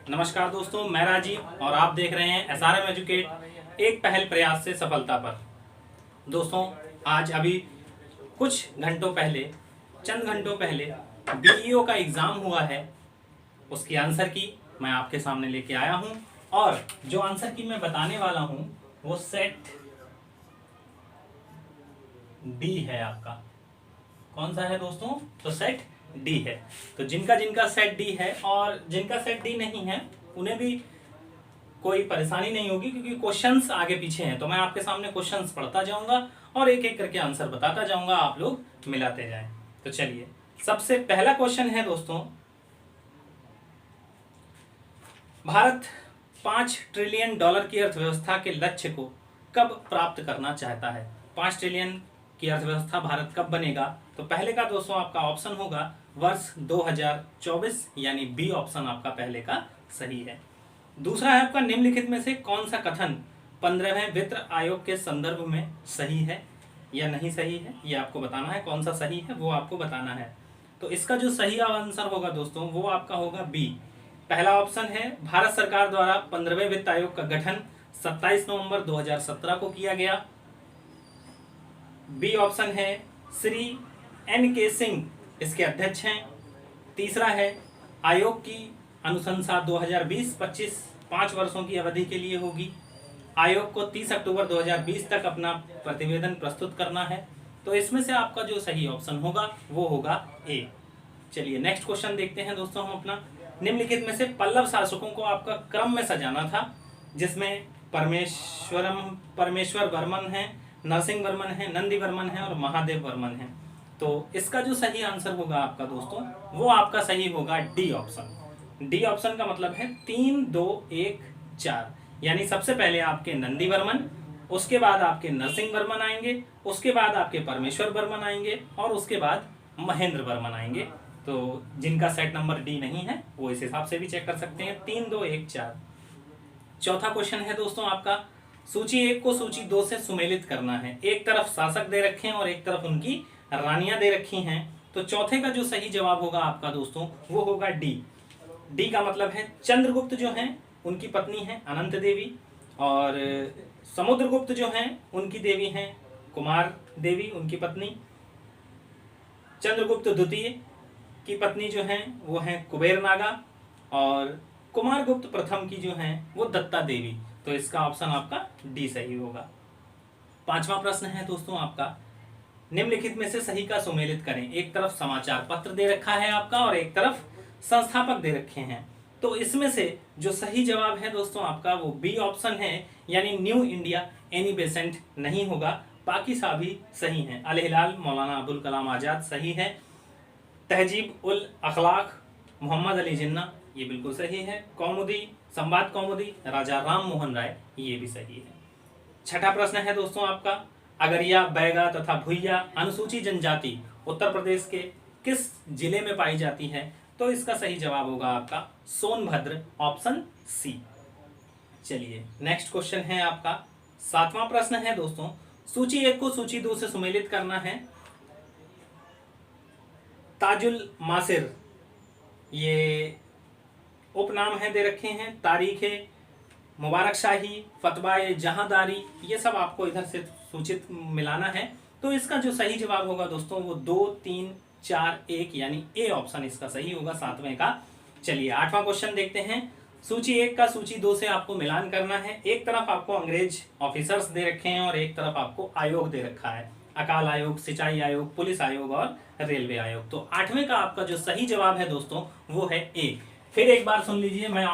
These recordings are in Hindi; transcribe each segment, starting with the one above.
नमस्कार दोस्तों, मैं राजीव और आप देख रहे हैं SRM एजुकेट, एक पहल प्रयास से सफलता पर। दोस्तों, आज अभी कुछ घंटों पहले, चंद घंटों पहले बीईओ का एग्ज़ाम हुआ है। उसकी आंसर की मैं आपके सामने लेके आया हूं और जो आंसर की मैं बताने वाला हूं वो सेट डी है। आपका कौन सा है दोस्तों? तो सेट डी है। तो जिनका जिनका सेट डी है और जिनका सेट डी नहीं है उन्हें भी कोई परेशानी नहीं होगी, क्योंकि क्वेश्चंस आगे पीछे हैं। तो मैं आपके सामने क्वेश्चंस पढ़ता जाऊंगा और एक एक करके आंसर बताता जाऊंगा, आप लोग मिलाते जाएं। तो चलिए, सबसे पहला क्वेश्चन है दोस्तों, भारत 5 ट्रिलियन डॉलर की अर्थव्यवस्था के लक्ष्य को कब प्राप्त करना चाहता है? 5 ट्रिलियन की अर्थव्यवस्था भारत कब बनेगा? तो पहले का दोस्तों आपका ऑप्शन होगा वर्ष 2024, यानी बी ऑप्शन आपका पहले का सही है। दूसरा है आपका, निम्नलिखित में से कौन सा कथन 15वें वित्त आयोग के संदर्भ में सही है या नहीं सही है, ये आपको बताना है। कौन सा सही है वो आपको बताना है। तो इसका जो सही आंसर होगा दोस्तों वो आपका होगा बी। पहला ऑप्शन है, भारत सरकार द्वारा 15वें वित्त आयोग का गठन 27 नवंबर 2017 को किया गया। बी ऑप्शन है, श्री NK सिंह इसके अध्यक्ष हैं। तीसरा है, आयोग की अनुशंसा 2020-25 5 वर्षों की अवधि के लिए होगी। आयोग को 30 अक्टूबर 2020 तक अपना प्रतिवेदन प्रस्तुत करना है। तो इसमें से आपका जो सही ऑप्शन होगा वो होगा ए। चलिए नेक्स्ट क्वेश्चन देखते हैं दोस्तों हम अपना। निम्नलिखित में से पल्लव शासकों को आपका क्रम में सजाना था, जिसमें परमेश्वर वर्मन है, नरसिंह वर्मन है, नंदी वर्मन है और महादेव वर्मन है। तो इसका जो सही आंसर होगा आपका दोस्तों वो आपका सही होगा डी ऑप्शन। डी ऑप्शन का मतलब है 3 2 1 4, यानी सबसे पहले आपके नंदी वर्मन, उसके बाद आपके नरसिंह वर्मन आएंगे, उसके बाद आपके परमेश्वर वर्मन आएंगे और उसके बाद महेंद्र वर्मन आएंगे। तो जिनका सेट नंबर डी नहीं है वो इस हिसाब से भी चेक कर सकते हैं, 3 2 1 4। चौथा क्वेश्चन है दोस्तों आपका, सूची 1 को सूची 2 से सुमेलित करना है। एक तरफ शासक दे रखे हैं और एक तरफ उनकी रानियां दे रखी हैं। तो चौथे का जो सही जवाब होगा आपका दोस्तों वो होगा डी। डी का मतलब है चंद्रगुप्त जो हैं उनकी पत्नी है अनंत देवी, और समुद्रगुप्त जो हैं उनकी देवी हैं कुमार देवी, उनकी पत्नी। चंद्रगुप्त द्वितीय की पत्नी जो हैं वो हैं कुबेर नागा, और कुमारगुप्त प्रथम की जो हैं वो दत्ता देवी। तो इसका ऑप्शन आपका डी सही होगा। पांचवा प्रश्न है दोस्तों आपका, निम्नलिखित में से सही का सुमेलित करें। एक तरफ समाचार पत्र दे रखा है आपका और एक तरफ संस्थापक दे रखे हैं। तो इसमें से जो सही जवाब है दोस्तों आपका वो बी ऑप्शन है, यानी न्यू इंडिया एनी बेसेंट नहीं होगा, बाकी सभी सही हैं। अल हिलाल मौलाना अबुल कलाम आजाद सही है। तहजीब उल अखलाक मोहम्मद अली जिन्ना ये बिल्कुल सही है। कौमुदी संवाद कौमुदी राजा राम मोहन राय ये भी सही है। छठा प्रश्न है दोस्तों आपका, अगरिया, बैगा तथा भुइया अनुसूची जनजाति उत्तर प्रदेश के किस जिले में पाई जाती है? तो इसका सही जवाब होगा आपका सोनभद्र, ऑप्शन सी। चलिए नेक्स्ट क्वेश्चन है आपका, सातवां प्रश्न है दोस्तों, सूची 1 को सूची 2 से सुमेलित करना है। ताजुल मासिर ये उपनाम है दे रखे हैं। तारीख मुबारक शाही, फतवाए जहांदारी, ये सब आपको इधर से सूचित मिलाना है। तो इसका जो सही जवाब होगा दोस्तों वो 2 3 4 1, यानी ए ऑप्शन इसका सही होगा, सातवें का। चलिए आठवां क्वेश्चन देखते हैं। सूची 1 का सूची 2 से आपको मिलान करना है। एक तरफ आपको अंग्रेज ऑफिसर्स दे रखे हैं और एक तरफ आपको आयोग दे रखा है, अकाल आयोग, सिंचाई आयोग, पुलिस आयोग और रेलवे आयोग। तो आठवें का आपका जो सही जवाब है दोस्तों वो है ए। फिर एक बार सुन लीजिए, मैं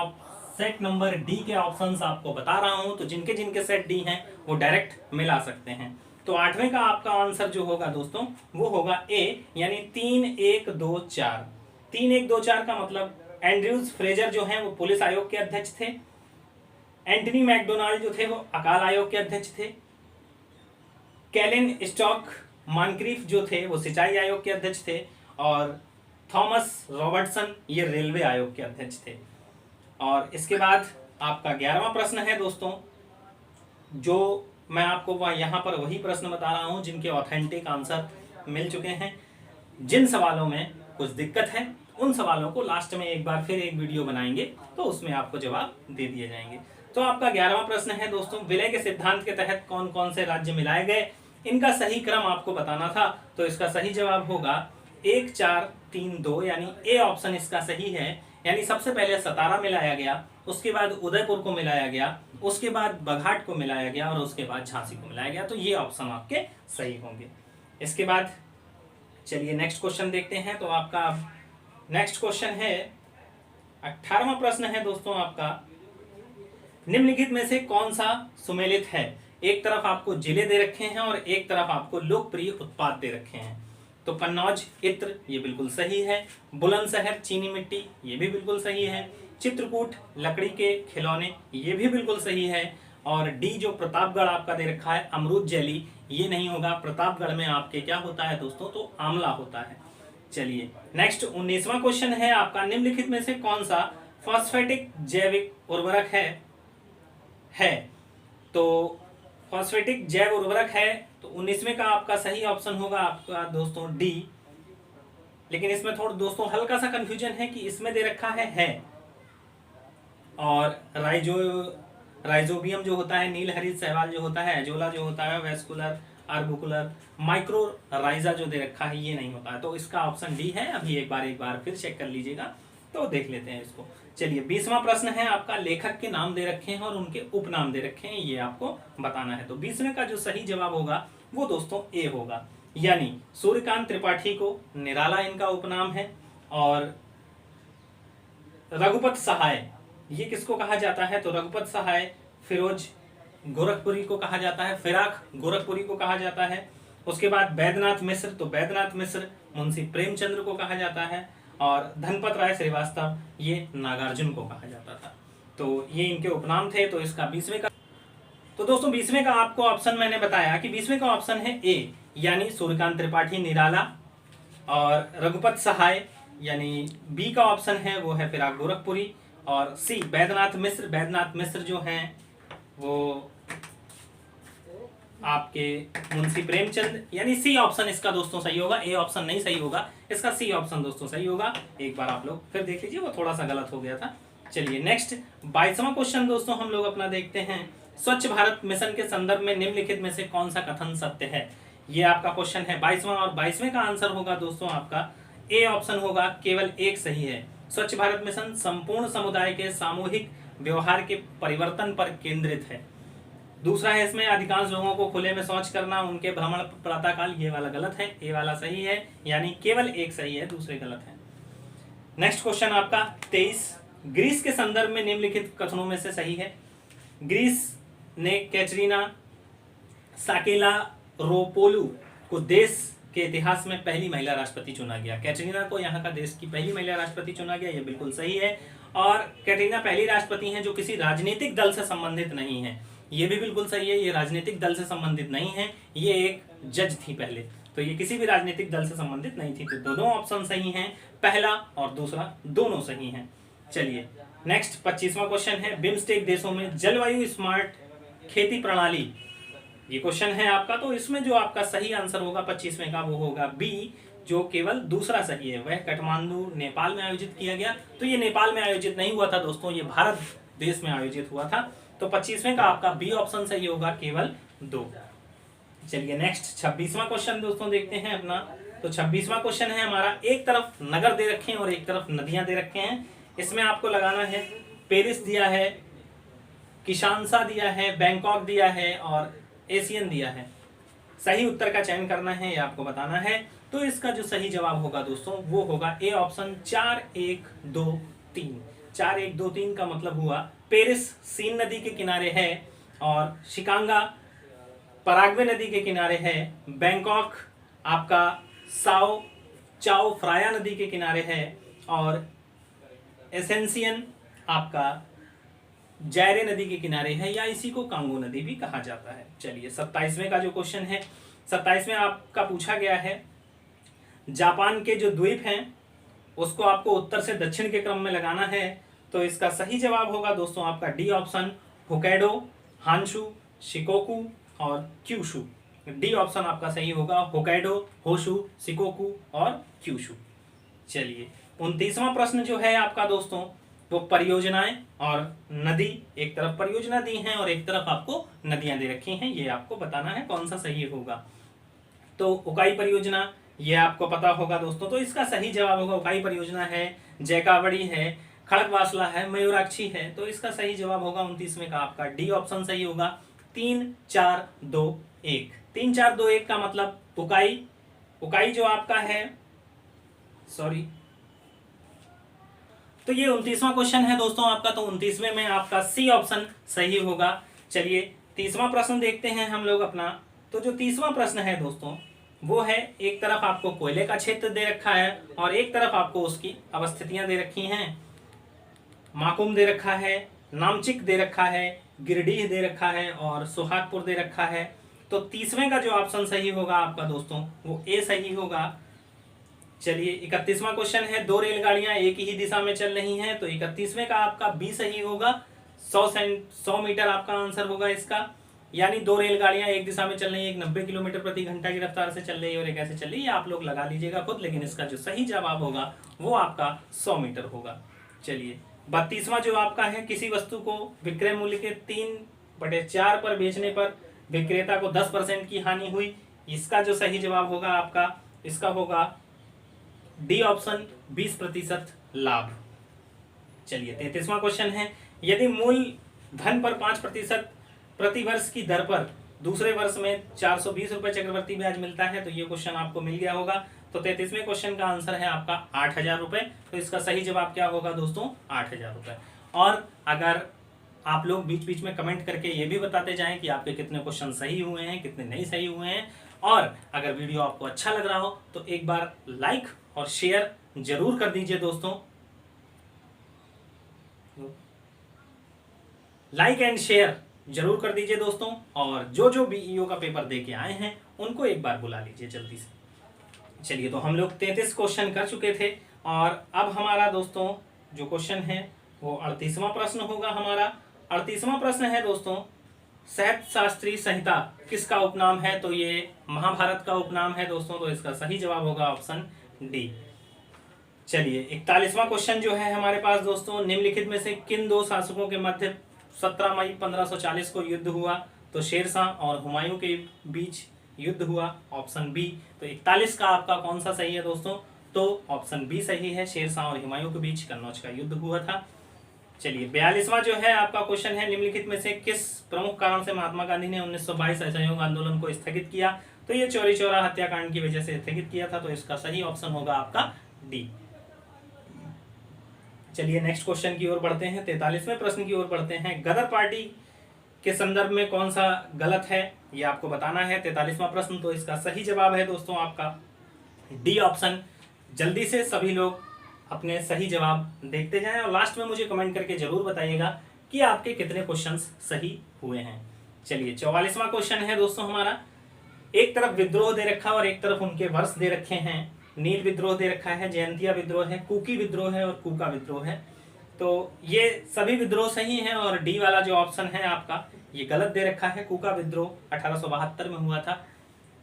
सेट नंबर डी के ऑप्शंस आपको बता रहा हूं, तो जिनके जिनके सेट डी हैं वो डायरेक्ट मिला सकते हैं। तो आठवें का आपका आंसर जो होगा दोस्तों वो होगा ए, यानी 3 1 2 4। 3 1 2 4 का मतलब एंड्रयूज फ्रेजर जो हैं वो पुलिस आयोग के अध्यक्ष थे, एंटनी मैकडोनाल्ड जो थे वो अकाल आयोग के अध्यक्ष थे, कैलिन स्टॉक मानक्रीफ जो थे वो सिंचाई आयोग के अध्यक्ष थे, और थॉमस रॉबर्टसन ये रेलवे आयोग के अध्यक्ष थे। और इसके बाद आपका 11वां प्रश्न है दोस्तों, जो मैं आपको यहाँ पर वही प्रश्न बता रहा हूँ जिनके ऑथेंटिक आंसर मिल चुके हैं। जिन सवालों में कुछ दिक्कत है उन सवालों को लास्ट में एक बार फिर एक वीडियो बनाएंगे तो उसमें आपको जवाब दे दिए जाएंगे। तो आपका 11वां प्रश्न है दोस्तों, विलय के सिद्धांत के तहत कौन कौन से राज्य मिलाए गए, इनका सही क्रम आपको बताना था। तो इसका सही जवाब होगा 1 4 3 2, यानी ए ऑप्शन इसका सही है। यानी सबसे पहले सतारा मिलाया गया, उसके बाद उदयपुर को मिलाया गया, उसके बाद बघाट को मिलाया गया और उसके बाद झांसी को मिलाया गया। तो ये ऑप्शन आपके सही होंगे। इसके बाद चलिए नेक्स्ट क्वेश्चन देखते हैं। तो आपका नेक्स्ट क्वेश्चन है 18वां प्रश्न है दोस्तों आपका, निम्नलिखित में से कौन सा सुमेलित है। एक तरफ आपको जिले दे रखे हैं और एक तरफ आपको लोकप्रिय उत्पाद दे रखे हैं। तो कन्नौज इत्र, ये बिल्कुल सही है। बुलंदशहर चीनी मिट्टी, ये भी बिल्कुल सही है। चित्रकूट लकड़ी के खिलौने, ये भी बिल्कुल सही है। और डी जो प्रतापगढ़ आपका दे रखा है अमरूद जेली, ये नहीं होगा। प्रतापगढ़ में आपके क्या होता है दोस्तों, तो आंवला होता है। चलिए नेक्स्ट 19वां क्वेश्चन है आपका, निम्नलिखित में से कौन सा फॉस्फेटिक जैविक उर्वरक है। तो फॉस्फेटिक जैव उर्वरक है, तो 19वें का आपका सही ऑप्शन होगा आपका दोस्तों डी। लेकिन इसमें थोड़ा दोस्तों हल्का सा कंफ्यूजन है कि इसमें दे रखा है और राइजोबियम जो होता है, नील हरित शैवाल जो होता है, एजोला जो होता है, वेस्कुलर आर्बुकुलर माइक्रो राइजा जो दे रखा है, ये नहीं होता है। तो इसका ऑप्शन डी है। अभी एक बार फिर चेक कर लीजिएगा, तो देख लेते हैं इसको। चलिए 20वां प्रश्न है आपका, लेखक के नाम दे रखे हैं और उनके उपनाम दे रखे हैं, ये आपको बताना है। तो 20वें का जो सही जवाब होगा वो दोस्तों ए होगा, यानी सूर्यकांत त्रिपाठी को निराला इनका उपनाम है। और रघुपत सहाय, ये किसको कहा जाता है, तो रघुपत सहाय फिरोज गोरखपुरी को कहा जाता है, फिराक गोरखपुरी को कहा जाता है। उसके बाद बैद्यनाथ मिश्र, तो बैद्यनाथ मिश्र मुंशी प्रेमचंद्र को कहा जाता है। और धनपत राय श्रीवास्तव, ये नागार्जुन को कहा जाता था। तो ये इनके उपनाम थे। तो इसका 20वें का, तो दोस्तों 20वें का आपको ऑप्शन मैंने बताया कि 20वें का ऑप्शन है ए, यानी सूर्यकांत त्रिपाठी निराला। और रघुपत सहाय यानी बी का ऑप्शन है वो है फिराक गोरखपुरी। और सी बैद्यनाथ मिश्र, बैद्यनाथ मिश्र जो हैं वो आपके मुंशी प्रेमचंद, यानी सी ऑप्शन इसका दोस्तों सही होगा। ए ऑप्शन नहीं सही होगा, इसका सी ऑप्शन दोस्तों सही होगा। एक बार आप लोग फिर देख लीजिए, वो थोड़ा सा गलत हो गया था। चलिए नेक्स्ट 22वां क्वेश्चन दोस्तों हम लोग अपना देखते हैं, स्वच्छ भारत मिशन के संदर्भ में निम्नलिखित में से कौन सा कथन सत्य है। ये आपका क्वेश्चन है 22वां, और 22वें का आंसर होगा दोस्तों आपका ए ऑप्शन होगा, केवल एक सही है। स्वच्छ भारत मिशन संपूर्ण समुदाय के सामूहिक व्यवहार के परिवर्तन पर केंद्रित है। दूसरा है इसमें अधिकांश लोगों को खुले में शौच करना, उनके भ्रमण प्रातःकाल, ये वाला गलत है, ए वाला सही है, यानी केवल एक सही है, दूसरे गलत है। नेक्स्ट क्वेश्चन आपका 23, ग्रीस के संदर्भ में निम्नलिखित कथनों में से सही है। ग्रीस ने कैटरीना साकेलारोपोलू को देश के इतिहास में पहली महिला राष्ट्रपति चुना गया। कैटरीना को यहाँ का देश की पहली महिला राष्ट्रपति चुना गया, ये बिल्कुल सही है। और कैटरीना पहली राष्ट्रपति हैं जो किसी राजनीतिक दल से संबंधित नहीं है, ये भी बिल्कुल सही है। ये राजनीतिक दल से संबंधित नहीं है, ये एक जज थी पहले, तो ये किसी भी राजनीतिक दल से संबंधित नहीं थी। तो दोनों ऑप्शन सही हैं, पहला और दूसरा दोनों सही हैं। चलिए नेक्स्ट 25वां क्वेश्चन है, बिम्स्टेक देशों में जलवायु स्मार्ट खेती प्रणाली, ये क्वेश्चन है आपका। तो इसमें जो आपका सही आंसर होगा 25वें का वो होगा बी, जो केवल दूसरा सही है। वह काठमांडू नेपाल में आयोजित किया गया। तो ये नेपाल में आयोजित नहीं हुआ था दोस्तों, ये भारत देश में आयोजित हुआ था। तो 25वें का आपका बी ऑप्शन सही होगा, केवल 2। चलिए नेक्स्ट 26वां क्वेश्चन दोस्तों देखते हैं अपना। तो 26वां क्वेश्चन है हमारा, एक तरफ नगर दे रखे हैं और एक तरफ नदियां दे रखे हैं। इसमें आपको लगाना है पेरिस दिया है, किशानसा दिया है, बैंकॉक दिया है और एशियन दिया है। सही उत्तर का चयन करना है, ये आपको बताना है। तो इसका जो सही जवाब होगा दोस्तों वो होगा ए ऑप्शन 4 1 2 3। 4 1 2 3 का मतलब हुआ पेरिस सीन नदी के किनारे है और शिकांगा पराग्वे नदी के किनारे है। बैंकॉक आपका साओ चाओ फ्राया नदी के किनारे है और एसेंसियन आपका जायरे नदी के किनारे है, या इसी को कांगो नदी भी कहा जाता है। चलिए 27वें का जो क्वेश्चन है, 27वें आपका पूछा गया है, जापान के जो द्वीप हैं उसको आपको उत्तर से दक्षिण के क्रम में लगाना है। तो इसका सही जवाब होगा दोस्तों आपका डी ऑप्शन, होकैडो, हांशु, शिकोकू और क्यूशु। डी ऑप्शन आपका सही होगा, होकैडो, होशु, शिकोकू और क्यूशु। चलिए 29वां प्रश्न जो है आपका दोस्तों वो परियोजनाएं और नदी, एक तरफ परियोजना दी हैं और एक तरफ आपको नदियां दे रखी हैं, ये आपको बताना है कौन सा सही होगा। तो उकाई परियोजना ये आपको पता होगा दोस्तों, तो इसका सही जवाब होगा उकाई परियोजना है, जयकावड़ी है, खड़गवासला है, मयूराक्षी है। तो इसका सही जवाब होगा 29वें का आपका डी ऑप्शन सही होगा। 3-4-2-1, 3-4-2-1 का मतलब उकाई, उकाई जो आपका है, सॉरी, तो ये 29वां क्वेश्चन है दोस्तों आपका, तो 29वें में आपका सी ऑप्शन सही होगा। चलिए 30वां प्रश्न देखते हैं हम लोग अपना। तो जो 30वां प्रश्न है दोस्तों वो है, एक तरफ आपको कोयले का क्षेत्र दे रखा है और एक तरफ आपको उसकी अवस्थितियां दे रखी हैं। माकुम दे रखा है, नामचिक दे रखा है, गिरिडीह दे रखा है और सुहागपुर दे रखा है। तो 30वें का जो ऑप्शन सही होगा आपका दोस्तों वो ए सही होगा। चलिए 31वां क्वेश्चन है, 2 रेलगाड़ियां एक ही दिशा में चल रही हैं, तो 31वें का आपका बी सही होगा। 100 मीटर आपका आंसर होगा इसका, यानी 2 रेलगाड़ियां एक दिशा में चल रही है, एक 90 किलोमीटर प्रति घंटा की रफ्तार से चल रही है और एक ऐसे चल रही है, आप लोग लगा लीजिएगा खुद, लेकिन इसका जो सही जवाब होगा वो आपका 100 मीटर होगा। चलिए 32वां जो आपका है, किसी वस्तु को विक्रय मूल्य के 3/4 पर बेचने पर विक्रेता को 10% की हानि हुई, इसका जो सही जवाब होगा आपका, इसका होगा डी ऑप्शन 20% लाभ। चलिए 33वां क्वेश्चन है, यदि मूल धन पर 5% प्रति वर्ष की दर पर दूसरे वर्ष में 420 रुपए चक्रवर्ती ब्याज मिलता है, तो ये क्वेश्चन आपको मिल गया होगा। तो 33वें क्वेश्चन का आंसर है आपका 8,000 रुपए। तो इसका सही जवाब क्या होगा दोस्तों, 8,000 रुपए। और अगर आप लोग बीच बीच में कमेंट करके ये भी बताते जाएं कि आपके कितने क्वेश्चन सही हुए हैं, कितने नहीं सही हुए हैं, और अगर वीडियो आपको अच्छा लग रहा हो तो एक बार लाइक और शेयर जरूर कर दीजिए दोस्तों, लाइक एंड शेयर जरूर कर दीजिए दोस्तों। और जो जो बीईओ का पेपर दे के आए हैं उनको एक बार बुला लीजिए जल्दी से। चलिए तो हम लोग 33 क्वेश्चन कर चुके थे और अब हमारा दोस्तों जो क्वेश्चन है वो 38वां प्रश्न होगा हमारा। 38वां प्रश्न है दोस्तों, साहित्य शास्त्री संहिता किसका उपनाम है, तो ये महाभारत का उपनाम है दोस्तों, तो इसका सही जवाब होगा ऑप्शन डी। चलिए 41वां क्वेश्चन जो है हमारे पास दोस्तों, निम्नलिखित में से किन 2 शासकों के मध्य 17 मई 1540 को युद्ध हुआ, तो शेरशाह और हुमायूं के बीच युद्ध हुआ, ऑप्शन बी। तो 41 का आपका कौन सा सही है दोस्तों, तो ऑप्शन बी सही है, शेरशाह और हुमायूं के बीच कन्नौज का युद्ध हुआ था। चलिए 42वां जो है आपका क्वेश्चन है, निम्नलिखित में से किस प्रमुख कारण से महात्मा गांधी ने 1922 असहयोग आंदोलन को स्थगित किया, तो ये चौरी चौरा हत्याकांड की वजह से स्थगित किया था, तो इसका सही ऑप्शन होगा आपका डी। चलिए नेक्स्ट क्वेश्चन की ओर बढ़ते हैं, 43वें प्रश्न की ओर बढ़ते हैं। गदर पार्टी के संदर्भ में कौन सा गलत है ये आपको बताना है। 43वां प्रश्न, तो इसका सही जवाब है दोस्तों आपका डी ऑप्शन। जल्दी से सभी लोग अपने सही जवाब देखते जाएं और लास्ट में मुझे कमेंट करके जरूर बताइएगा कि आपके कितने क्वेश्चंस सही हुए हैं। चलिए 44वां क्वेश्चन है दोस्तों हमारा, एक तरफ विद्रोह दे रखा और एक तरफ उनके वर्ष दे रखे हैं। नील विद्रोह दे रखा है, जयंतिया विद्रोह है, कुकी विद्रोह है और कूका विद्रोह है। तो ये सभी विद्रोह सही हैं और डी वाला जो ऑप्शन है आपका ये गलत दे रखा है। कूका विद्रोह 1872 में हुआ था,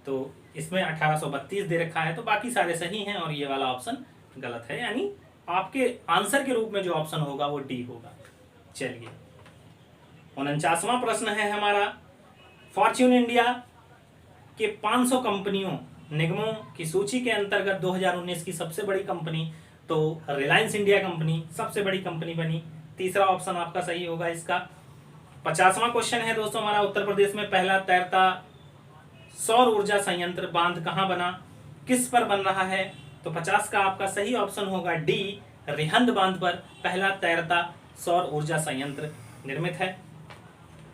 तो इसमें 1832 दे रखा है, तो बाकी सारे सही हैं और ये वाला ऑप्शन गलत है, यानी आपके आंसर के रूप में जो ऑप्शन होगा वो डी होगा। चलिए 49वां प्रश्न है हमारा, फॉर्च्यून इंडिया के 500 कंपनियों निगमों की सूची के अंतर्गत 2019 की सबसे बड़ी कंपनी, तो रिलायंस इंडिया कंपनी सबसे बड़ी कंपनी बनी। तीसरा ऑप्शन आपका सही होगा इसका। 50वां क्वेश्चन है दोस्तों हमारा, उत्तर प्रदेश में पहला तैरता सौर ऊर्जा संयंत्र बांध कहां बना, किस पर बन रहा है, तो 50 का आपका सही ऑप्शन होगा डी, रिहंद बांध पर पहला तैरता सौर ऊर्जा संयंत्र निर्मित है।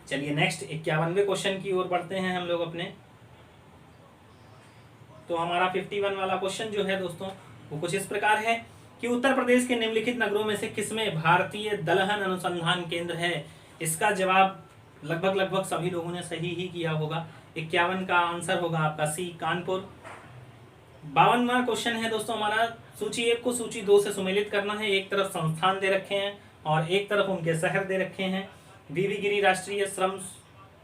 चलिए नेक्स्ट 51वें क्वेश्चन की ओर बढ़ते हैं हम लोग अपने। तो हमारा 51 वाला क्वेश्चन जो है दोस्तों वो कुछ इस प्रकार है कि उत्तर प्रदेश के निम्नलिखित नगरों में से किसमें भारतीय दलहन अनुसंधान केंद्र है। इसका जवाब लगभग सभी लोगों ने सही ही किया होगा। 51 का आंसर होगा आपका सी, कानपुर। 52वां क्वेश्चन है दोस्तों हमारा, सूची 1 को सूची 2 से सुमेलित करना है। एक तरफ संस्थान दे रखे हैं और एक तरफ उनके शहर दे रखे हैं। वीवी गिरी राष्ट्रीय श्रम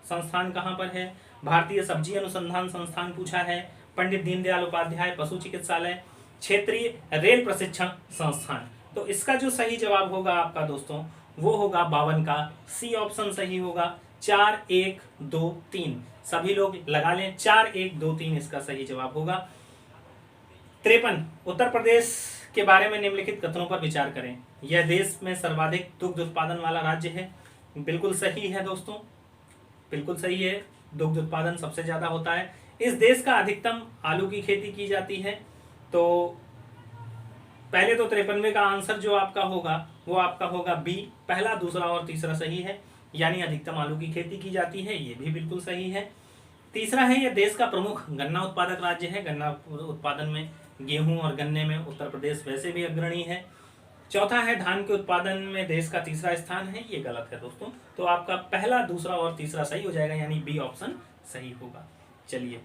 संस्थान कहाँ पर है, भारतीय सब्जी अनुसंधान संस्थान पूछा है, पंडित दीनदयाल उपाध्याय पशु चिकित्सालय, क्षेत्रीय रेल प्रशिक्षण संस्थान। तो इसका जो सही जवाब होगा आपका दोस्तों वो होगा 52 का सी ऑप्शन सही होगा। 4 1 2 3 सभी लोग लगा लें, 4 1 2 3 इसका सही जवाब होगा। 53 उत्तर प्रदेश के बारे में निम्नलिखित कथनों पर विचार करें। यह देश में सर्वाधिक दुग्ध उत्पादन वाला राज्य है। बिल्कुल सही है दोस्तों, बिल्कुल सही है, दुग्ध उत्पादन सबसे ज्यादा होता है। इस देश का अधिकतम आलू की खेती की जाती है। तो पहले तो 53 का आंसर जो आपका होगा वो आपका होगा बी, पहला दूसरा और तीसरा सही है, यानी अधिकतम आलू की खेती की जाती है, ये भी बिल्कुल सही है। तीसरा है यह देश का प्रमुख गन्ना उत्पादक राज्य है। गन्ना उत्पादन में, गेहूं और गन्ने में उत्तर प्रदेश वैसे भी अग्रणी है। चौथा है धान के उत्पादन में देश का तीसरा स्थान है, ये गलत है दोस्तों। तो आपका पहला दूसरा और तीसरा सही हो जाएगा, यानी बी ऑप्शन सही होगा। चलिए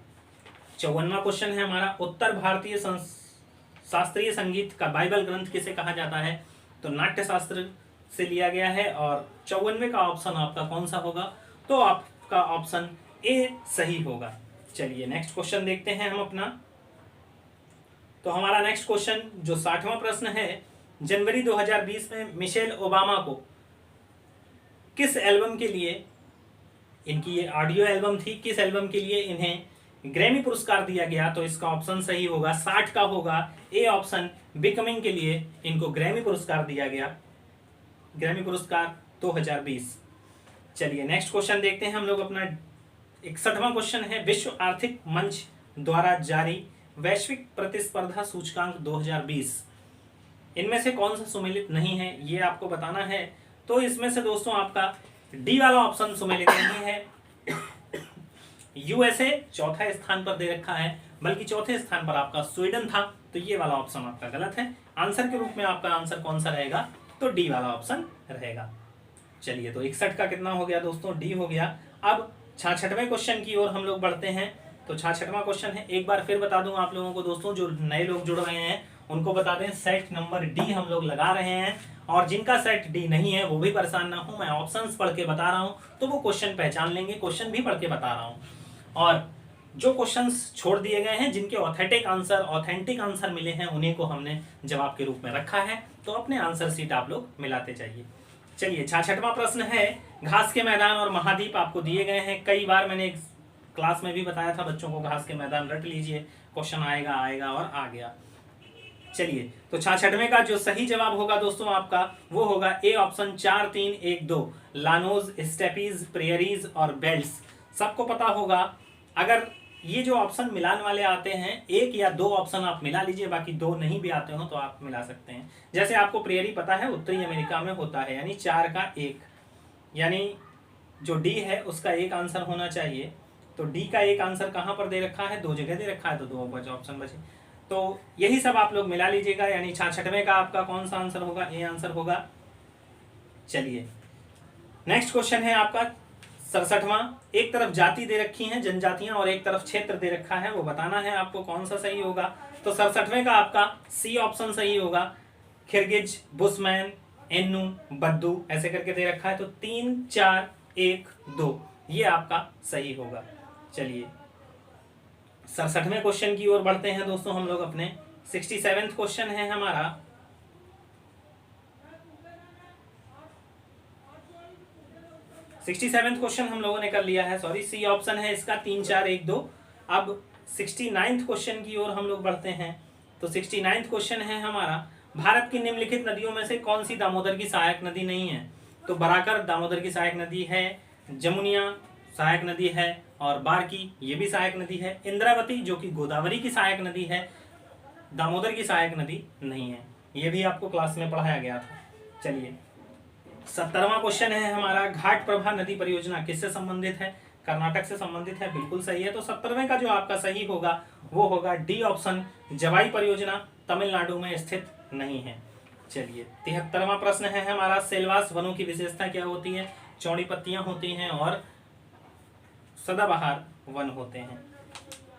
54वां क्वेश्चन है हमारा, उत्तर भारतीय शास्त्रीय संगीत का बाइबल ग्रंथ किसे कहा जाता है? तो नाट्य शास्त्र से लिया गया है। और 54वें का ऑप्शन आपका कौन सा होगा? तो आपका ऑप्शन ए सही होगा। चलिए नेक्स्ट क्वेश्चन देखते हैं हम अपना। तो हमारा नेक्स्ट क्वेश्चन जो 60वां प्रश्न है, जनवरी 2020 में मिशेल ओबामा को किस एल्बम के लिए, इनकी ये ऑडियो एल्बम थी, किस एल्बम के लिए इन्हें ग्रैमी पुरस्कार दिया गया? तो इसका ऑप्शन सही होगा 60 का होगा ए ऑप्शन, बिकमिंग के लिए इनको ग्रैमी पुरस्कार दिया गया, ग्रैमी पुरस्कार 2020। चलिए नेक्स्ट क्वेश्चन देखते हैं हम लोग अपना। 61वां क्वेश्चन है, विश्व आर्थिक मंच द्वारा जारी वैश्विक प्रतिस्पर्धा सूचकांक 2020 इनमें से कौन सा सुमेलित नहीं है, ये आपको बताना है। तो इसमें से दोस्तों आपका डी वाला ऑप्शन सुमेलित नहीं है। यूएसए चौथा स्थान पर दे रखा है, बल्कि चौथे स्थान पर आपका स्वीडन था, तो ये वाला ऑप्शन आपका गलत है। आंसर के रूप में आपका आंसर कौन सा रहेगा? तो डी वाला ऑप्शन रहेगा। चलिए तो 61 का कितना हो गया दोस्तों? डी हो गया। अब 66वें क्वेश्चन की ओर हम लोग बढ़ते हैं। तो 66वां क्वेश्चन है, एक बार फिर बता दूं आप लोगों को दोस्तों, जो नए लोग जुड़ रहे हैं उनको बता दें, सेट नंबर डी हम लोग लगा रहे हैं, और जिनका सेट डी नहीं है वो भी परेशान ना हो, मैं ऑप्शंस पढ़ के बता रहा हूं तो वो क्वेश्चन पहचान लेंगे, क्वेश्चन भी पढ़ के बता रहा हूं। और जो क्वेश्चंस छोड़ दिए गए हैं, जिनके ऑथेंटिक आंसर मिले हैं, उन्हीं को हमने जवाब के रूप में रखा है। तो अपने आंसर सीट आप लोग मिलाते जाइए। चलिए 66वां प्रश्न है, घास के मैदान और महाद्वीप आपको दिए गए हैं। कई बार मैंने क्लास में भी बताया था बच्चों को, घास के मैदान रट लीजिए, क्वेश्चन आएगा और आ गया। चलिए तो 66वें का जो सही जवाब होगा दोस्तों आपका वो होगा A option 4 3 1 2, llanos, steppes, prairies और बेल्ट्स। सबको पता होगा, अगर ये जो ऑप्शन मिलान वाले आते हैं, एक या दो ऑप्शन आप मिला लीजिए, बाकी दो नहीं भी आते हो तो आप मिला सकते हैं। जैसे आपको प्रेयरी पता है उत्तरी अमेरिका में होता है, यानी 4 का 1, यानी जो डी है उसका एक आंसर होना चाहिए। तो डी का एक आंसर कहाँ पर दे रखा है? दो जगह दे रखा है, तो दो ऑप्शन बचे। तो यही सब आप लोग मिला लीजिएगा, यानी 66वें का आपका कौन सा आंसर होगा? ए आंसर होगा। चलिए नेक्स्ट क्वेश्चन है आपका 67वां। एक तरफ जाति दे रखी है, जनजातियां, और एक तरफ क्षेत्र दे रखा है, वो बताना है आपको कौन सा सही होगा। तो 67वें का आपका सी ऑप्शन सही होगा, खिरगिज, बुशमैन, एन्नू, बद्दू, ऐसे करके दे रखा है। तो 3 4 1 2 ये आपका सही होगा। चलिए 67वें क्वेश्चन की ओर बढ़ते हैं दोस्तों हम लोग अपने। 67वां क्वेश्चन है हमारा, 67वां क्वेश्चन हम लोगों ने कर लिया है, सॉरी, सी ऑप्शन है इसका 3 4 1 2। अब 69वां क्वेश्चन की ओर हम लोग बढ़ते हैं। तो 69वां क्वेश्चन है हमारा, भारत की निम्नलिखित नदियों में से कौन सी दामोदर की सहायक नदी नहीं है? तो बराकर दामोदर की सहायक नदी है, जमुनिया सहायक नदी है, और बारकी ये भी सहायक नदी है। इंद्रावती जो कि गोदावरी की सहायक नदी है, दामोदर की सहायक नदी नहीं है, ये भी आपको क्लास में पढ़ाया गया था। चलिए 70वां क्वेश्चन है हमारा, घाट प्रभा नदी परियोजना किससे संबंधित है? कर्नाटक से संबंधित है, बिल्कुल सही है। तो 70वें का जो आपका सही होगा वो होगा डी ऑप्शन, जवाई परियोजना तमिलनाडु में स्थित नहीं है। चलिए 73वां प्रश्न है हमारा, सेलवास वनों की विशेषता क्या होती है? चौड़ी पत्तियां होती हैं और सदाबहार वन होते हैं।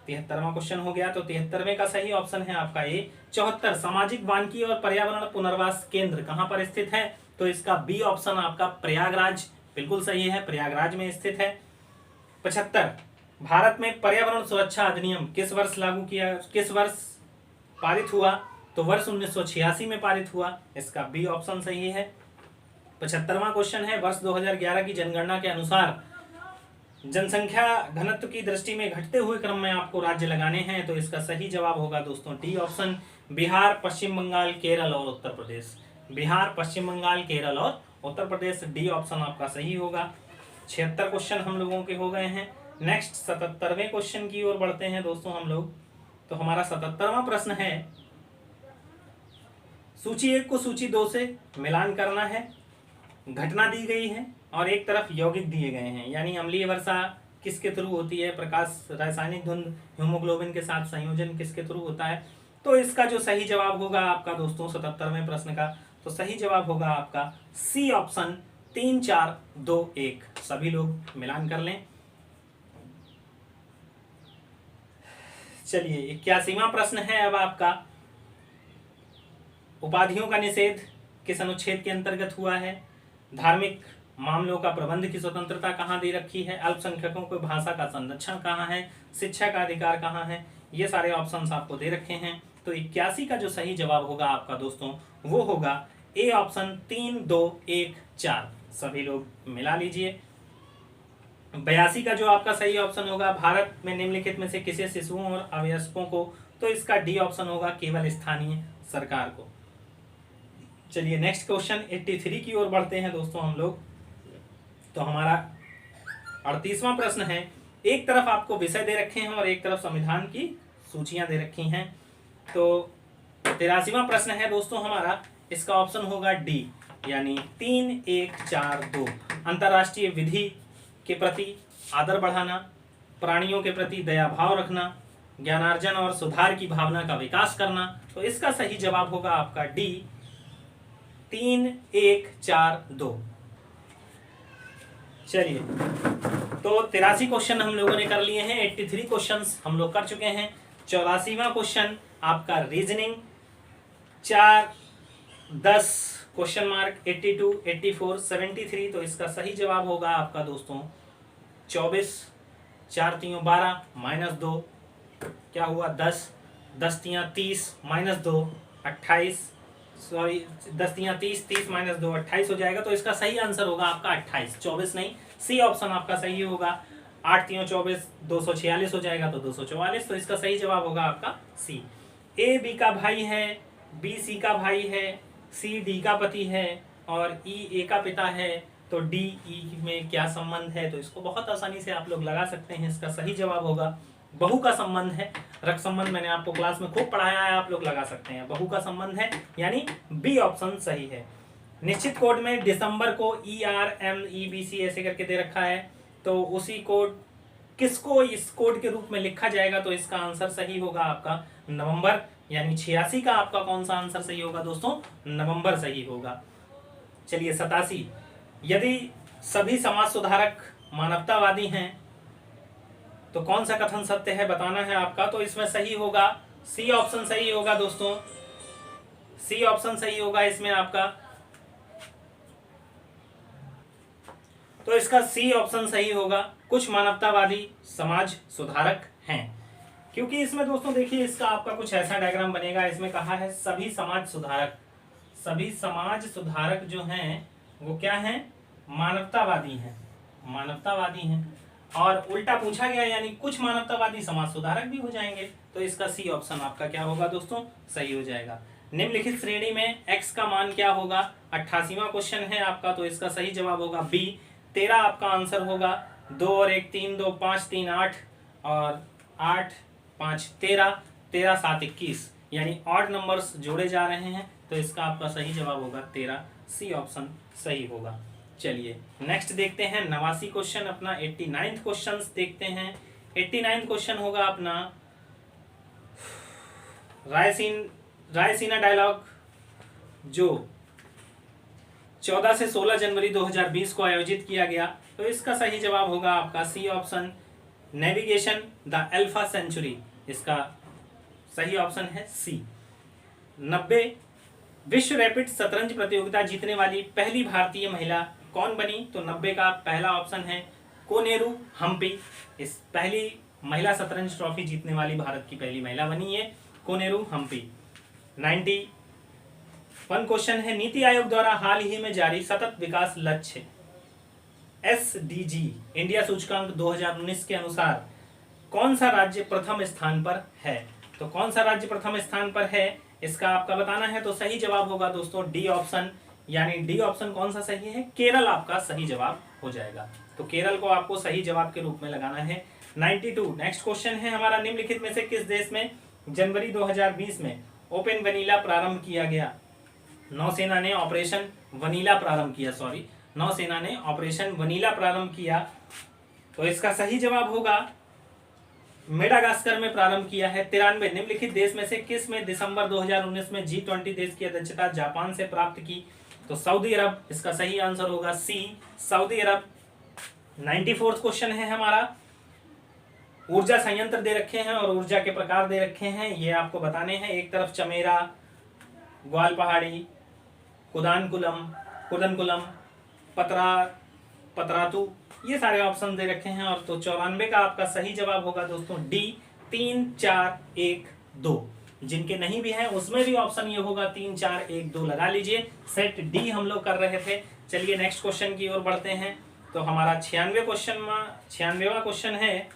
73वां क्वेश्चन हो गया। तो 73वें का सही ऑप्शन है आपका ए। 74 सामाजिक वानिकी और पर्यावरण पुनर्वास केंद्र कहां पर स्थित है? तो इसका बी ऑप्शन आपका प्रयागराज, बिल्कुल सही है, प्रयागराज में स्थित है। 75 भारत में पर्यावरण सुरक्षा अधिनियम किस वर्ष पारित हुआ तो वर्ष 1986 में पारित हुआ, इसका बी ऑप्शन सही है। 75वां क्वेश्चन है, वर्ष 2011 की जनगणना के अनुसार जनसंख्या घनत्व की दृष्टि में घटते हुए क्रम में आपको राज्य लगाने हैं, तो इसका सही जवाब होगा दोस्तों डी ऑप्शन, बिहार, पश्चिम बंगाल, केरल और उत्तर प्रदेश। बिहार, पश्चिम बंगाल, केरल और उत्तर प्रदेश, डी ऑप्शन आपका सही होगा। 76 क्वेश्चन हम लोगों के हो गए हैं। नेक्स्ट 77वें क्वेश्चन की ओर बढ़ते हैं दोस्तों हम लोग। तो हमारा 77वां प्रश्न है, सूची 1 को सूची 2 से मिलान करना है। घटना दी गई है और एक तरफ यौगिक दिए गए हैं, यानी अम्लीय वर्षा किसके थ्रू होती है, प्रकाश, रासायनिक धुंध, हीमोग्लोबिन के साथ संयोजन किसके थ्रू होता है। तो इसका जो सही जवाब होगा आपका दोस्तों 77वें प्रश्न का, तो सही जवाब होगा आपका सी ऑप्शन 3 4 2 1। सभी लोग मिलान कर लें। चलिए 81वां प्रश्न है अब आपका, उपाधियों का निषेध किस अनुच्छेद के अंतर्गत हुआ है। धार्मिक मामलों का प्रबंध की स्वतंत्रता कहाँ दे रखी है, अल्पसंख्यकों को भाषा का संरक्षण कहाँ है, शिक्षा का अधिकार कहाँ है, ये सारे ऑप्शंस आपको दे रखे हैं। तो 81 का जो सही जवाब होगा आपका दोस्तों वो होगा ए ऑप्शन 3 2 1 4। सभी लोग मिला लीजिए। 82 का जो आपका सही ऑप्शन होगा, भारत में निम्नलिखित में से किसी शिशुओं और अवयस्कों को, तो इसका डी ऑप्शन होगा केवल स्थानीय सरकार को। चलिए नेक्स्ट क्वेश्चन 83 की ओर बढ़ते हैं दोस्तों हम लोग। तो हमारा 38वां प्रश्न है, एक तरफ आपको विषय दे रखे हैं और एक तरफ संविधान की सूचियां दे रखी हैं। तो 83वां प्रश्न है दोस्तों हमारा, इसका ऑप्शन होगा डी, यानी 3 1 4 2। अंतर्राष्ट्रीय विधि के प्रति आदर बढ़ाना, प्राणियों के प्रति दया भाव रखना, ज्ञानार्जन और सुधार की भावना का विकास करना। तो इसका सही जवाब होगा आपका डी 3 1 4 2। चलिए तो 83 क्वेश्चन हम लोगों ने कर लिए हैं, 83 क्वेश्चंस हम लोग कर चुके हैं। 84वां क्वेश्चन आपका रीजनिंग 4 10 क्वेश्चन मार्क 82 84 73। तो इसका सही जवाब होगा आपका दोस्तों 24, 4 3 12 -2 क्या हुआ 10, 10 3 30 -2 28, सॉरी 10 3 30 30 -2 28 हो जाएगा। तो इसका सही आंसर होगा आपका 28, 24 नहीं। सी ऑप्शन आपका सही होगा। 8 3 24 246 हो जाएगा तो 244। तो इसका सही जवाब होगा आपका सी। ए बी का भाई है, बी सी का भाई है, सी डी का पति है और ई ए का पिता है। तो डी ई में क्या संबंध है, तो इसको बहुत आसानी से आप लोग लगा सकते हैं। इसका सही जवाब होगा बहु का संबंध है। रक्त संबंध मैंने आपको क्लास में खूब पढ़ाया है, आप लोग लगा सकते हैं। बहु का संबंध है, यानी बी ऑप्शन सही है। निश्चित कोड में दिसंबर को ERMEBC ऐसे करके दे रखा है, तो उसी कोड किसको इस कोड के रूप में लिखा जाएगा, तो इसका आंसर सही होगा आपका नवंबर, यानी 86 का आपका कौन सा आंसर सही होगा दोस्तों, नवंबर सही होगा। चलिए 87, यदि सभी समाज सुधारक मानवतावादी हैं तो कौन सा कथन सत्य है बताना है आपका। तो इसमें सही होगा सी ऑप्शन सही होगा दोस्तों, सी ऑप्शन सही होगा इसमें आपका। तो इसका सी ऑप्शन सही होगा, कुछ मानवतावादी समाज सुधारक हैं। क्योंकि इसमें दोस्तों देखिए इसका आपका कुछ ऐसा डायग्राम बनेगा, इसमें कहा है सभी समाज सुधारक, सभी समाज सुधारक जो हैं वो क्या हैं, मानवतावादी हैं, मानवतावादी हैं। और उल्टा पूछा गया यानी कुछ मानवतावादी समाज सुधारक भी हो जाएंगे। तो इसका सी ऑप्शन आपका क्या होगा दोस्तों, सही हो जाएगा। निम्नलिखित श्रेणी में x का मान क्या होगा, 88वां क्वेश्चन है आपका। तो इसका सही जवाब होगा बी 13 आपका आंसर होगा। 2 और 1 3 2 5 3 8 और 8 5 13 13 7 21, यानी ऑड नंबर्स जोड़े जा रहे हैं। तो इसका आपका सही जवाब होगा 13, सी ऑप्शन सही होगा। चलिए नेक्स्ट देखते हैं 89 क्वेश्चन अपना, 89th क्वेश्चन देखते हैं। 89th क्वेश्चन होगा अपना रायसीना डायलॉग जो 14 से 16 जनवरी 2020 को आयोजित किया गया। तो इसका सही जवाब होगा आपका C option, navigation the alpha century, इसका सही ऑप्शन है सी। 90, विश्व रैपिड शतरंज प्रतियोगिता जीतने वाली पहली भारतीय महिला कौन बनी। तो 90 का पहला ऑप्शन है कोनेरू हम्पी, इस पहली महिला शतरंज ट्रॉफी जीतने वाली भारत की पहली महिला बनी है कोनेरू हम्पी। 91 क्वेश्चन है, नीति आयोग द्वारा हाल ही में जारी सतत विकास लक्ष्य SDG इंडिया सूचकांक 2019 के अनुसार कौन सा राज्य प्रथम स्थान पर है? तो कौन सा राज्य प्रथम स्थान पर है इसका आपका बताना है। तो सही जवाब होगा दोस्तों डी ऑप्शन, यानी डी ऑप्शन कौन सा सही है? केरल आपका सही जवाब हो जाएगा। तो केरल को आपको सही जवाब के रूप में लगाना है। 92 नेक्स्ट क्वेश्चन है हमारा, निम्नलिखित में से किस देश में जनवरी 2020 में ओपन वनीला प्रारंभ किया गया? नौसेना ने ऑपरेशन वनीला प्रारंभ किया, नौसेना ने ऑपरेशन वनीला प्रारंभ किया। तो इसका सही जवाब होगा मेडागास्कर में प्रारंभ किया है। 93 निम्नलिखित देश में से किस में दिसंबर 2019 में G20 देश की अध्यक्षता जापान से प्राप्त की? तो सऊदी अरब इसका सही आंसर होगा सी, सऊदी अरब। 94 क्वेश्चन है हमारा, ऊर्जा संयंत्र दे रखे हैं और ऊर्जा के प्रकार दे रखे हैं, ये आपको बताने हैं। एक तरफ चमेरा, ग्वाल पहाड़ी, कुदनकुलम, पतरातू, ये सारे ऑप्शन दे रखे हैं। और तो 94 का आपका सही जवाब होगा दोस्तों डी 3 4 1 2। जिनके नहीं भी हैं उसमें भी ऑप्शन ये होगा 3 4 1 2 लगा लीजिए। सेट डी हम लोग कर रहे थे। चलिए नेक्स्ट क्वेश्चन की ओर बढ़ते हैं। तो हमारा 96वां क्वेश्चन है,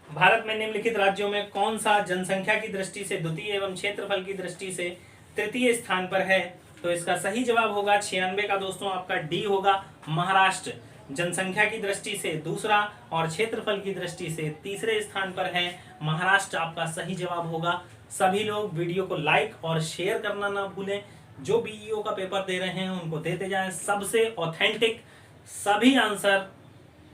भारत में निम्नलिखित राज्यों में कौन सा जनसंख्या की दृष्टि से द्वितीय एवं क्षेत्रफल की दृष्टि से तृतीय स्थान पर है? तो इसका सही जवाब होगा 96 का दोस्तों आपका डी होगा, महाराष्ट्र। जनसंख्या की दृष्टि से दूसरा और क्षेत्रफल की दृष्टि से तीसरे स्थान पर है महाराष्ट्र, आपका सही जवाब होगा। सभी लोग वीडियो को लाइक और शेयर करना ना भूलें। जो बीईओ का पेपर दे रहे हैं उनको देते जाएं। सबसे ऑथेंटिक सभी आंसर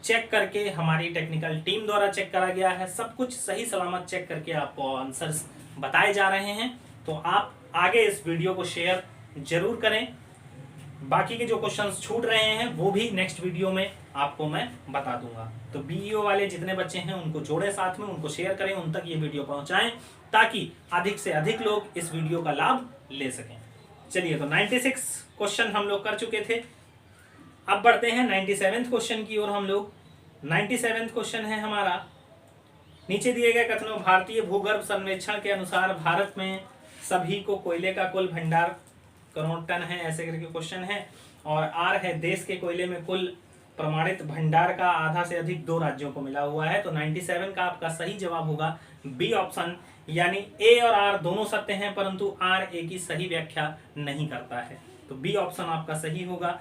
चेक करके हमारी टेक्निकल टीम द्वारा चेक करा गया है। सब कुछ सही सलामत चेक करके आपको आंसर्स बताए जा रहे हैं। तो आप आगे इस वीडियो को शेयर जरूर करें। बाकी के जो क्वेश्चंस छूट रहे हैं वो भी नेक्स्ट वीडियो में आपको मैं बता दूंगा। तो बीईओ वाले जितने बच्चे हैं उनको जोड़े साथ में, उनको शेयर करें, उन तक ये वीडियो पहुंचाएं ताकि अधिक से अधिक लोग इस वीडियो का लाभ ले सकें। चलिए, तो 96 क्वेश्चन हम लोग कर चुके थे। अब बढ़ते हैं 97वें क्वेश्चन की ओर हम लोग। 97वें क्वेश्चन है हमारा, नीचे दिए गए कथनों भारतीय भूगर्भ सर्वेक्षण के अनुसार भारत में सभी को कोयले का कुल भंडार करोड़ टन है, ऐसे करके क्वेश्चन है। और आर है, देश के कोयले में कुल प्रमाणित भंडार का आधा से अधिक 2 राज्यों को मिला हुआ है। तो 97 का आपका सही जवाब होगा बी ऑप्शन, यानी ए और आर दोनों सत्य हैं परंतु आर ए की सही व्याख्या नहीं करता है। तो बी ऑप्शन आपका सही होगा।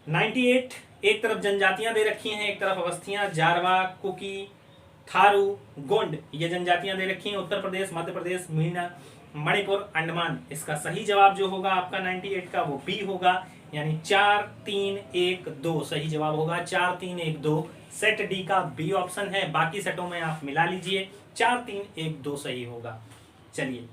98 एक तरफ जनजातियां दे रखी हैं, एक तरफ अवस्थियां, जारवा, कुकी, थारू, गोंड, ये जनजातियां दे रखी हैं। उत्तर प्रदेश, मध्य प्रदेश, मीना, मणिपुर, अंडमान, इसका सही जवाब जो होगा आपका 98 का वो बी होगा, यानी 4 3 1 2 सही जवाब होगा। 4 3 1 2 सेट डी का बी ऑप्शन है। बाकी सेटों में आप मिला लीजिए, 4 3 1 2 सही होगा। चलिए,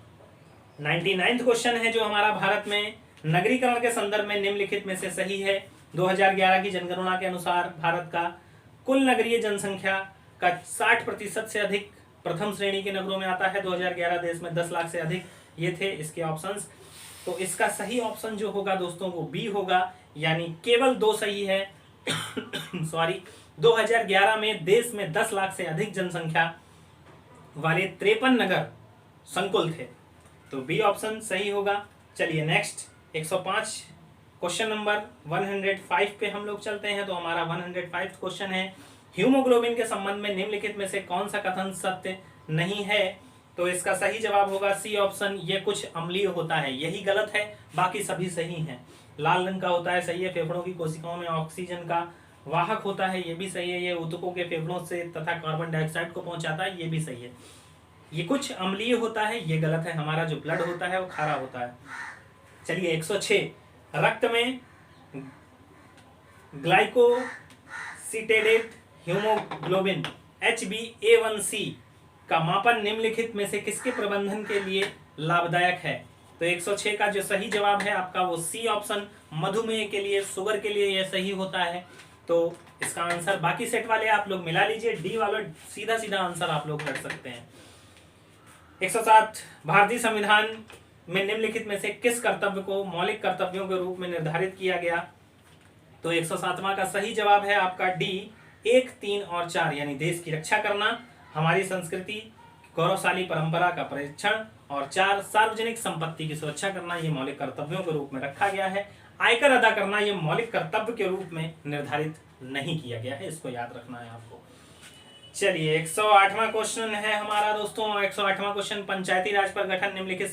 99वां क्वेश्चन है जो हमारा, भारत में नगरीकरण के संदर्भ में निम्नलिखित में से सही है? 2011 की जनगणना के अनुसार भारत का कुल नगरीय जनसंख्या का 60% से अधिक प्रथम श्रेणी के नगरों में आता है। 2011 देश में 10 लाख से अधिक ये थे इसके ऑप्शंस। तो इसका सही ऑप्शन जो होगा दोस्तों वो बी होगा, यानी केवल 2 सही है। सॉरी, 2011 में देश में 10 लाख से अधिक जनसंख्या वाले 53 नगर संकुल थे। तो बी ऑप्शन सही होगा। चलिए नेक्स्ट 105 क्वेश्चन नंबर 105 पे हम लोग चलते हैं। तो हमारा 105 क्वेश्चन है, हीमोग्लोबिन के संबंध में निम्नलिखित में से कौन सा कथन सत्य नहीं है? तो इसका सही जवाब होगा सी ऑप्शन, ये कुछ अम्लीय होता है, यही गलत है, बाकी सभी सही हैं। लाल रंग का होता है, सही है। फेफड़ों की कोशिकाओं में ऑक्सीजन का वाहक होता है, ये भी सही है। ये ऊतकों के फेफड़ों से तथा कार्बन डाइऑक्साइड को पहुंचाता है, ये भी सही है। ये कुछ अम्लीय होता है, ये गलत है। हमारा जो ब्लड होता है वो खारा होता है। चलिए 106, रक्त में ग्लाइकोसिलेटेड हीमोग्लोबिन HbA1c का मापन निम्नलिखित में से किसके प्रबंधन के लिए लाभदायक है? तो 106 का जो सही जवाब है आपका वो सी ऑप्शन, मधुमेह के लिए, शुगर के लिए यह सही होता है। तो इसका आंसर बाकी सेट वाले आप लोग मिला लीजिए, डी वाला सीधा सीधा आंसर आप लोग कर सकते हैं। 107, भारतीय संविधान में निम्नलिखित में से किस कर्तव्य को मौलिक कर्तव्यों के रूप में निर्धारित किया गया? तो 107वां का सही जवाब है आपका डी 1 3 और 4, यानी देश की रक्षा करना, हमारी संस्कृति गौरवशाली परंपरा का परीक्षण, और 4 सार्वजनिक संपत्ति की सुरक्षा करना ये मौलिक कर्तव्यों के रूप में रखा गया है। आयकर अदा करना ये मौलिक कर्तव्य के रूप में निर्धारित नहीं किया गया है, इसको याद रखना है आपको। चलिए 108वां क्वेश्चन है हमारा दोस्तों। 108वां क्वेश्चन, पंचायती राज पर गठन निम्नलिखित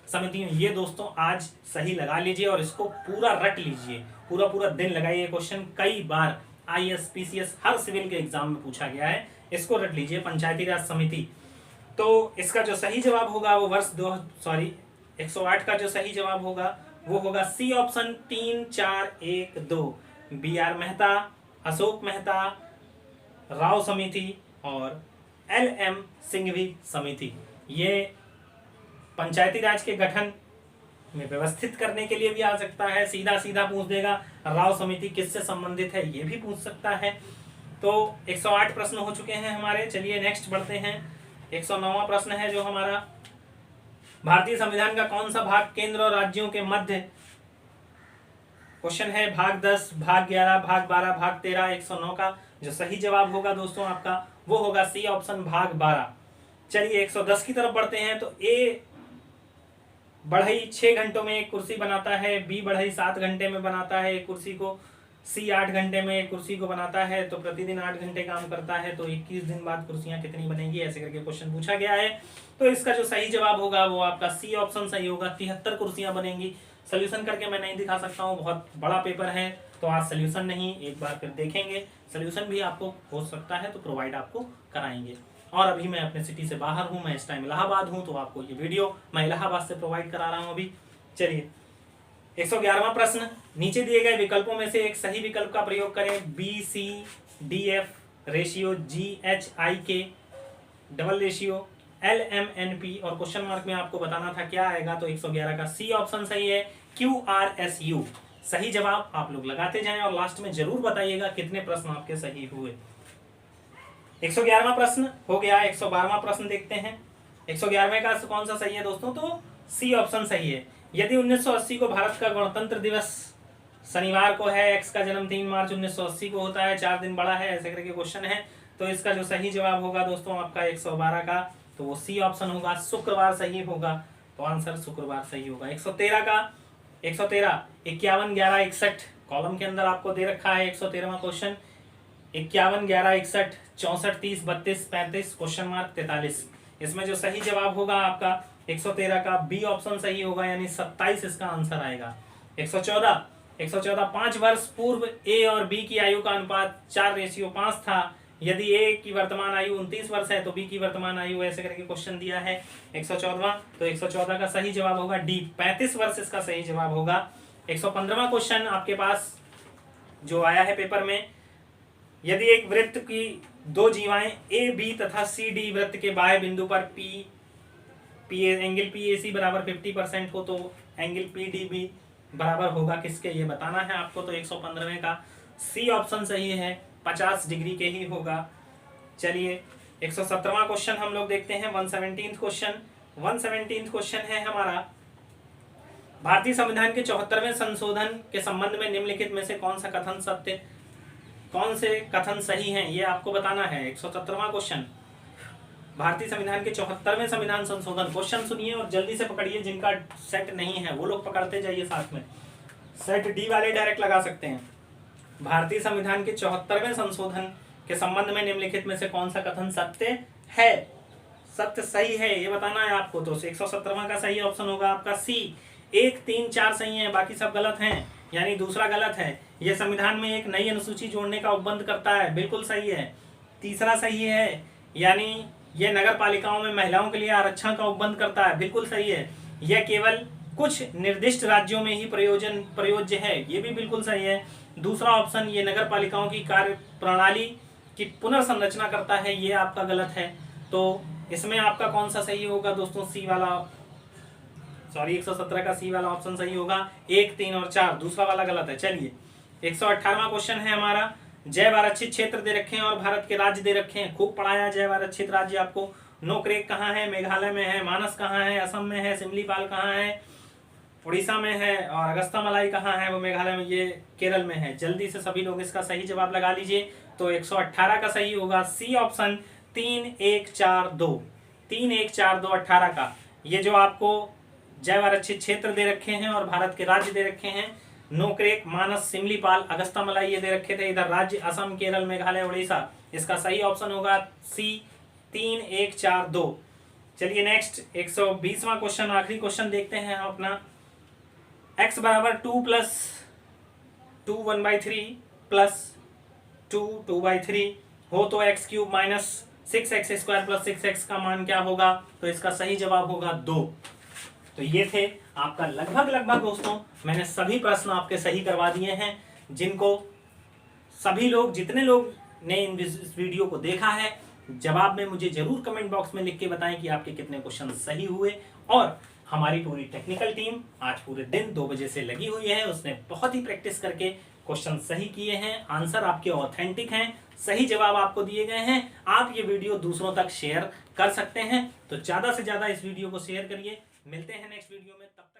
समितियों। ये दोस्तों आज सही लगा लीजिए और इसको पूरा रट लीजिए, पूरा दिन लगाइए। क्वेश्चन कई बार IAS PCS हर सिविल के एग्जाम में पूछा गया है, इसको रट लीजिए। पंचायती राज समिति, तो इसका जो सही जवाब होगा वो 108 का जो सही जवाब होगा वो होगा C option 3 4 1 2, BR Mehta, Ashok Mehta, Rao समिति और LM सिंघवी समिति। ये पंचायती राज के गठन में व्यवस्थित करने के लिए भी आ सकता है, सीधा पूछ देगा राव समिति किससे संबंधित है ये भी पूछ सकता है। तो 108 प्रश्न हो चुके हैं हमारे। चलिए नेक्स्ट बढ़ते हैं। 109वां प्रश्न है जो हमारा, भारतीय संविधान का कौन सा भाग केंद्र और राज्यों के मध्य, क्वेश्चन है भाग 10, भाग 11, भाग 12, भाग 13। 109 का जो सही जवाब होगा दोस्तों आपका वो होगा सी ऑप्शन भाग 12। चलिए 110 की तरफ बढ़ते हैं। तो ए बढ़ई 6 घंटों में एक कुर्सी बनाता है, बी बढ़ई 7 घंटे में बनाता है एक कुर्सी को, सी 8 घंटे में एक कुर्सी को बनाता है, तो प्रतिदिन 8 घंटे काम करता है, तो 21 दिन बाद कुर्सियां कितनी बनेंगी, ऐसे करके क्वेश्चन पूछा गया है। तो इसका जो सही जवाब होगा वो आपका सी ऑप्शन सही होगा, 73 कुर्सियां बनेंगी। सोल्यूशन करके मैं नहीं दिखा सकता हूँ, बहुत बड़ा पेपर है, तो आज सोल्यूशन नहीं, एक बार फिर देखेंगे। सोल्यूशन भी आपको हो सकता है तो प्रोवाइड आपको कराएंगे। और अभी मैं अपने सिटी से बाहर हूँ, मैं इस टाइम इलाहाबाद हूँ, तो आपको ये वीडियो मैं इलाहाबाद से प्रोवाइड करा रहा हूँ अभी। चलिए 111वां प्रश्न, नीचे दिए गए विकल्पों में से एक सही विकल्प का प्रयोग करें। BCDF ratio, GHIK double ratio, LMNP, और क्वेश्चन मार्क में आपको बताना था क्या आएगा, तो 111 का सी ऑप्शन सही है, QRSU। सही जवाब आप लोग लगाते जाएं और लास्ट में जरूर बताइएगा कितने प्रश्न आपके सही हुए। 111वां प्रश्न हो गया। 112वां प्रश्न देखते हैं। 111वें का कौन सा सही है दोस्तों, तो सी ऑप्शन सही है। यदि 1980 को भारत का गणतंत्र दिवस शनिवार को है, एक्स का जन्म 3 मार्च 1980 को होता है, 4 दिन बड़ा है, ऐसे करके क्वेश्चन है, तो इसका जो सही जवाब होगा दोस्तों आपका 112 का, तो वो सी ऑप्शन होगा, शुक्रवार सही होगा, तो आंसर शुक्रवार सही होगा। 113 का 113 51 11 61 कॉलम के अंदर आपको दे रखा है 113वां क्वेश्चन, 51 11 61 64 30 32 35 क्वेश्चन मार्क 43। इसमें जो सही जवाब होगा आपका 113 का बी ऑप्शन सही होगा, यानी 27 इसका आंसर आएगा। 114 5 वर्ष पूर्व ए और बी की आयु का अनुपात 4:5 था। यदि ए की वर्तमान आयु 29 वर्ष है तो बी की वर्तमान आयु, ऐसे करके क्वेश्चन दिया है 114वां, तो 114 का सही जवाब होगा डी, 35 वर्ष इसका सही जवाब होगा। 115वां क्वेश्चन आपके पास जो आया है पेपर में, यदि एक वृत्त की 2 जीवाएं ए बी तथा सी डी वृत्त के बाह्य बिंदु पर एंगल PAC बराबर 50% हो, तो एंगल PDB बराबर होगा किसके, ये बताना है आपको। तो 115वें का सी ऑप्शन सही है, 50 डिग्री के ही होगा। चलिए 117वां क्वेश्चन हम लोग देखते हैं। 117th क्वेश्चन है हमारा, भारतीय संविधान के 74वें संशोधन के संबंध में निम्नलिखित में से कौन से कथन सही हैं, ये आपको बताना है। 117वां क्वेश्चन, भारतीय संविधान के 74वें संविधान संशोधन, क्वेश्चन सुनिए और जल्दी से पकड़िए, जिनका सेट नहीं है वो लोग पकड़ते जाइए साथ में, सेट डी वाले डायरेक्ट लगा सकते हैं। भारतीय संविधान के 74वें संशोधन के संबंध में निम्नलिखित में से कौन सा कथन सत्य है, सत्य सही है, ये बताना है आपको। तो 117वां का सही ऑप्शन होगा आपका सी, 1 3 4 सही है, बाकी सब गलत हैं, यानी दूसरा गलत है। यह संविधान में एक नई अनुसूची जोड़ने का उपबंध करता है, बिल्कुल सही है। तीसरा सही है, यानी यह नगर पालिकाओं में महिलाओं के लिए आरक्षण का उपबंध करता है, बिल्कुल सही है। यह केवल कुछ निर्दिष्ट राज्यों में ही प्रयोज्य है, ये भी बिल्कुल सही है। दूसरा ऑप्शन, ये नगर पालिकाओं की कार्य प्रणाली की पुनर्संरचना करता है, ये आपका गलत है। तो इसमें आपका कौन सा सही होगा दोस्तों, सी वाला, 117 का सी वाला ऑप्शन सही होगा, 1 3 और 4, दूसरा वाला गलत है। चलिए 118वां क्वेश्चन है हमारा, जैव आरक्षित क्षेत्र दे रखे हैं और भारत के राज्य दे रखे हैं, खूब पढ़ाया जैव आरक्षित राज्य आपको। नोकरेक कहाँ है, मेघालय में है। मानस कहाँ है, असम में है। सिमलीपाल कहाँ है, उड़ीसा में है। और अगस्तामलाई कहाँ है, वो मेघालय में, ये केरल में है। जल्दी से सभी लोग इसका सही जवाब लगा लीजिए। तो 118 का सही होगा सी ऑप्शन, 3 1 4 2। 3, 1, 4, 2, 18 का ये जो आपको जैव आरक्षित क्षेत्र दे रखे हैं और भारत के राज्य दे रखे हैं, नोकरेक, मानस, सिमलीपाल, अगस्त्यामलाई ये दे रखे थे। इधर राज्य असम, केरल, मेघालय, उड़ीसा। इसका सही ऑप्शन होगा सी, 3, 1, 4, 2। चलिए नेक्स्ट 120वां क्वेश्चन, आखिरी क्वेश्चन देखते हैं हम अपना। x बराबर 2 प्लस 2 1/3 प्लस 2 2/3 हो तो x cube minus 6x² plus 6x का मान क्या होगा? तो इसका सही जवाब होगा 2। तो ये थे आपका लगभग दोस्तों, मैंने सभी प्रश्न आपके सही करवा दिए हैं, जिनको सभी लोग, जितने लोग ने इस वीडियो को देखा है, जवाब में मुझे जरूर कमेंट बॉक्स में लिख के बताएं कि आपके कितने क्वेश्चन सही हुए। और हमारी पूरी टेक्निकल टीम आज पूरे दिन 2 बजे से लगी हुई है, उसने बहुत ही प्रैक्टिस करके क्वेश्चन सही किए हैं, आंसर आपके ऑथेंटिक हैं, सही जवाब आपको दिए गए हैं। आप ये वीडियो दूसरों तक शेयर कर सकते हैं, तो ज्यादा से ज्यादा इस वीडियो को शेयर करिए। मिलते हैं नेक्स्ट वीडियो में, तब तक